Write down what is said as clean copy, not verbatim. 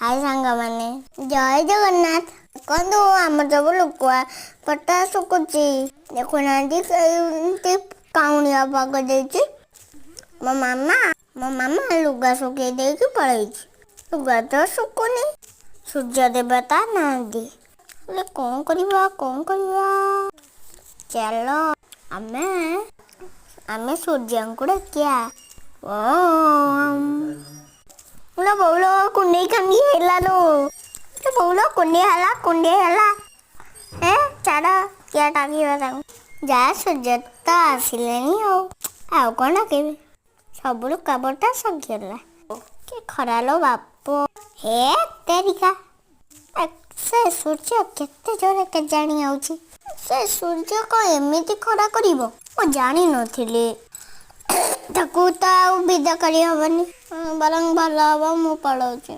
हाय सांग मैंने जय जगन्नाथ देखो आम सब लुकुआ पटा सुकुची देखुना काउनिया पाग दे मो मामा लुगा सुखे दे पड़े लुगा तो सुकुनी सूर्य देवता ना कौन करवा चलो आमे सूर्य को डाकिया बौल कुंडे खांगी हेलालो बौल कुंडे हला हे चाड़ा क्या डाकिबा जा सूर्य तो आसिले आउ कौन डाकिबे सब लुकापटा सरिगला के खरा लो बाप हे तेरिका से सूर्य केते जोरे के जानी आउची से सूर्य को एमिति खरा करिवो ओ जानी नथिले ताकू विदा करी हबनी बरंग भल हम मु पड़ोचे।